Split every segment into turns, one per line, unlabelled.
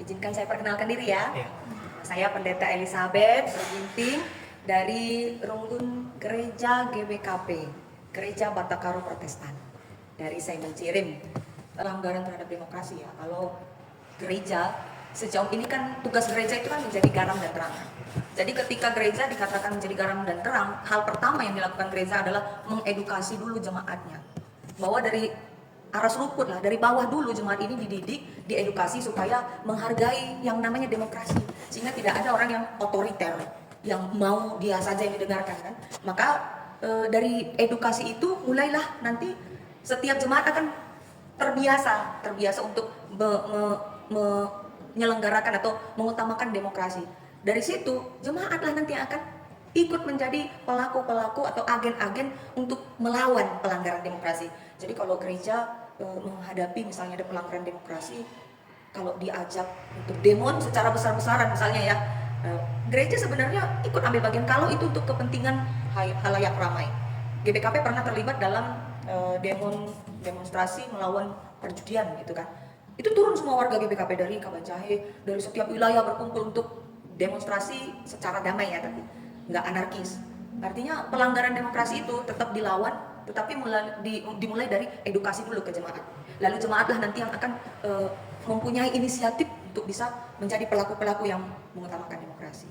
Izinkan saya perkenalkan diri ya.
Ya.
Saya Pendeta Elizabeth Berginting dari Runggun Gereja GBKP, Gereja Batakaro Protestan. Dari saya Cirim, pelanggaran terhadap demokrasi ya. Kalau gereja sejauh ini kan tugas gereja itu kan menjadi garam dan terang. Jadi ketika gereja dikatakan menjadi garam dan terang, hal pertama yang dilakukan gereja adalah mengedukasi dulu jemaatnya. Bahwa dari aras rumput lah, dari bawah dulu jemaat ini dididik, diedukasi supaya menghargai yang namanya demokrasi. Sehingga tidak ada orang yang otoriter, yang mau dia saja yang didengarkan kan. Maka dari edukasi itu mulailah nanti setiap jemaat akan terbiasa untuk menyelenggarakan atau mengutamakan demokrasi. Dari situ jemaatlah nanti yang akan ikut menjadi pelaku-pelaku atau agen-agen untuk melawan pelanggaran demokrasi. Jadi kalau gereja menghadapi misalnya ada pelanggaran demokrasi, kalau diajak untuk demon secara besar-besaran misalnya ya, gereja sebenarnya ikut ambil bagian kalau itu untuk kepentingan halayak ramai. GBKP pernah terlibat dalam demonstrasi melawan perjudian gitu kan. Itu turun semua warga GBKP dari Kabanjahe, dari setiap wilayah berkumpul untuk demonstrasi secara damai ya, tapi nggak anarkis. Artinya pelanggaran demokrasi itu tetap dilawan, tetapi dimulai dari edukasi dulu ke jemaat. Lalu jemaatlah nanti yang akan mempunyai inisiatif untuk bisa menjadi pelaku-pelaku yang mengutamakan demokrasi.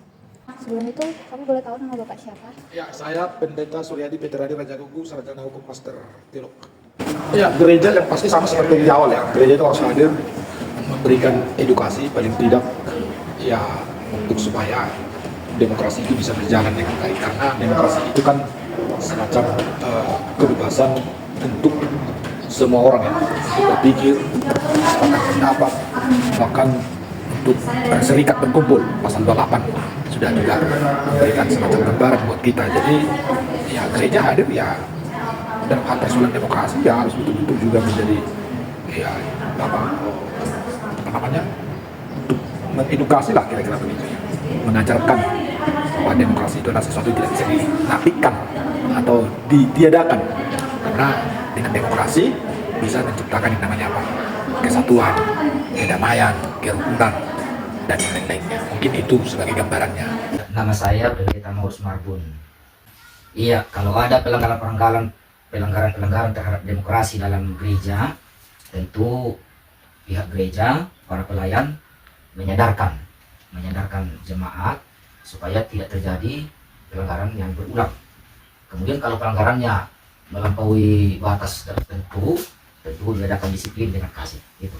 Sebelum itu, kami boleh tahu nama Bapak siapa?
Ya, saya Pendeta Suryadi Petradi Rajagugu, Sarjana Hukum Master Teolog. Ya, gereja yang pasti sama seperti di awal ya. Gereja itu harus hadir memberikan edukasi paling tidak ya untuk supaya demokrasi itu bisa berjalan dengan baik, karena demokrasi itu kan semacam kebebasan untuk semua orang yang berpikir, sepakat pendapat, bahkan untuk berserikat berkumpul. Pasal 28 sudah juga memberikan semacam gambaran buat kita. Jadi ya gereja hadir ya dalam hal persoalan demokrasi ya harus betul-betul juga menjadi ya apa namanya untuk mengedukasi lah kira-kira begitu, mengajarkan bahwa demokrasi itu adalah sesuatu yang tidak bisa dinafikan atau ditiadakan, karena dengan demokrasi bisa menciptakan yang namanya apa, kesatuan, kedamaian, kerukunan dan yang lain-lainnya. Mungkin itu sebagai gambarannya.
Nama saya Pendeta Maurus Marbun. Iya, kalau ada pelanggaran terhadap demokrasi dalam gereja, tentu pihak gereja, para pelayan menyadarkan jemaat supaya tidak terjadi pelanggaran yang berulang. Kemudian kalau pelanggarannya melampaui batas tertentu, tentu diadakan disiplin dengan kasih. Gitu.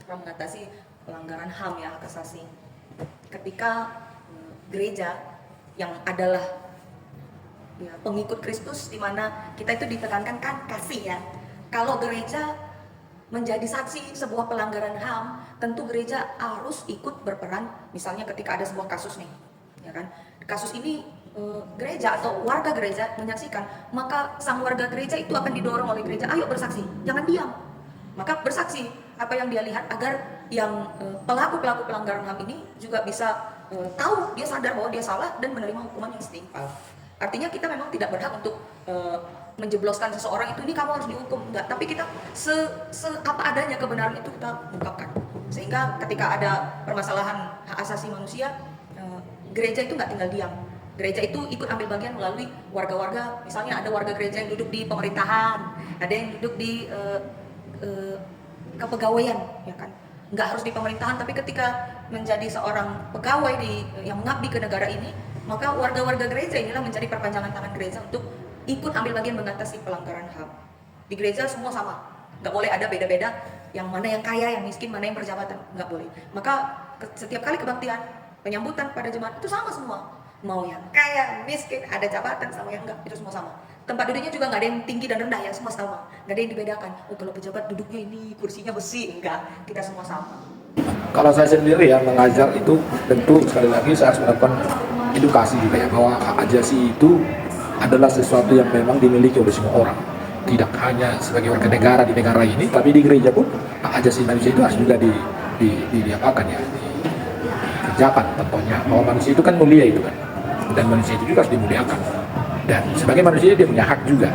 Cara mengatasi pelanggaran HAM ya, hak asasi. Ketika gereja yang adalah ya, pengikut Kristus, di mana kita itu ditekankan kan kasih ya. Kalau gereja menjadi saksi sebuah pelanggaran HAM, tentu gereja harus ikut berperan. Misalnya ketika ada sebuah kasus nih, ya kan? Kasus ini gereja atau warga gereja menyaksikan, maka sang warga gereja itu akan didorong oleh gereja, ayo bersaksi, jangan diam. Maka bersaksi apa yang dia lihat agar yang pelaku-pelaku pelanggaran HAM ini juga bisa tahu, dia sadar bahwa dia salah dan menerima hukuman yang setimpal. Artinya kita memang tidak berhak untuk menjebloskan seseorang itu, ini kamu harus dihukum, enggak. Tapi kita apa adanya kebenaran itu kita ungkapkan. Sehingga ketika ada permasalahan hak asasi manusia, gereja itu nggak tinggal diam. Gereja itu ikut ambil bagian melalui warga-warga. Misalnya ada warga gereja yang duduk di pemerintahan, ada yang duduk di kepegawaian, ya kan. Nggak harus di pemerintahan, tapi ketika menjadi seorang pegawai yang mengabdi ke negara ini, maka warga-warga gereja inilah menjadi perpanjangan tangan gereja untuk ikut ambil bagian mengatasi pelanggaran HAM. Di gereja semua sama, nggak boleh ada beda-beda, yang mana yang kaya, yang miskin, mana yang berjabatan, nggak boleh. Maka setiap kali kebaktian, penyambutan pada jemaat itu sama semua. Mau yang kaya, miskin, ada jabatan sama yang enggak, itu semua sama. Tempat duduknya juga nggak ada yang tinggi dan rendah ya, semua sama. Nggak ada yang dibedakan. Oh kalau pejabat duduknya ini, kursinya besi, enggak. Kita semua sama.
Kalau saya sendiri ya mengajar itu tentu sekali lagi saya harus melakukan edukasi juga ya, bahwa hak ajasi itu adalah sesuatu yang memang dimiliki oleh semua orang. Tidak hanya sebagai warga negara di negara ini, tapi di gereja pun hak ajasi manusia itu harus juga diapakan ya, dikerjakan tentunya. Bahwa manusia itu kan mulia itu kan, dan manusia itu juga harus dimuliakan. Dan sebagai manusia dia punya hak juga.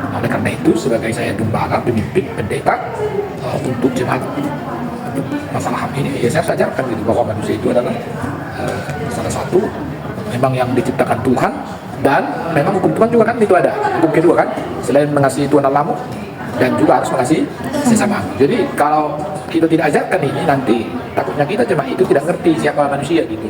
Oleh karena itu sebagai saya gembala, pemimpin, pendeta untuk jemaat untuk masalah HAM ini, ya saya harus ajarkan gitu bahwa manusia itu adalah salah satu memang yang diciptakan Tuhan, dan memang hukum Tuhan juga kan itu ada. Hukum kedua kan, selain mengasihi Tuhan Allahmu dan juga harus mengasihi sesama. Jadi kalau kita tidak ajarkan ini, nanti takutnya kita cuma itu tidak ngerti siapa manusia gitu.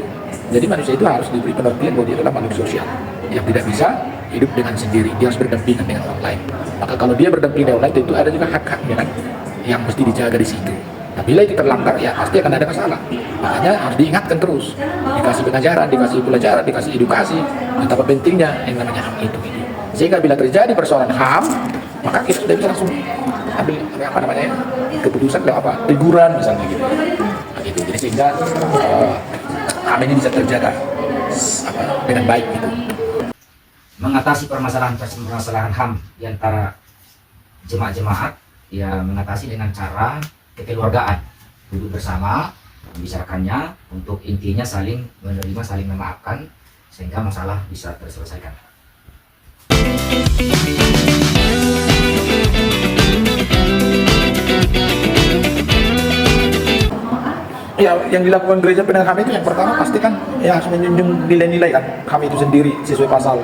Jadi manusia itu harus diberi pengertian bahwa dia adalah makhluk sosial yang tidak bisa hidup dengan sendiri, dia harus berdampingan dengan orang lain. Maka kalau dia berdampingan dengan orang lain, tentu ada juga hak-haknya kan yang mesti dijaga di situ. Nah, bila itu terlanggar, ya pasti akan ada masalah. Makanya harus diingatkan terus, dikasih pengajaran, dikasih pelajaran, dikasih edukasi betapa pentingnya yang namanya HAM itu. Sehingga bila terjadi persoalan HAM, maka kita sudah bisa langsung ambil apa namanya keputusan lewat apa, teguran misalnya gitu. Nah, gitu. Jadi sehingga HAM ini bisa terjaga dengan baik gitu.
Mengatasi permasalahan HAM di antara jemaat-jemaat, ya mengatasi dengan cara kekeluargaan, duduk bersama, membicarakannya, untuk intinya saling menerima, saling memaafkan, sehingga masalah bisa terselesaikan.
Ya, yang dilakukan gereja pendengar HAM itu yang pertama pasti kan ya harus menjunjung nilai-nilai kan HAM itu sendiri sesuai pasal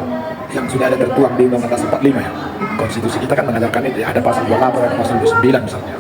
yang sudah ada tertuang di Undang-Undang 45 ya. Konstitusi kita kan mengajarkan itu ya, ada pasal 28, ada pasal 29 misalnya.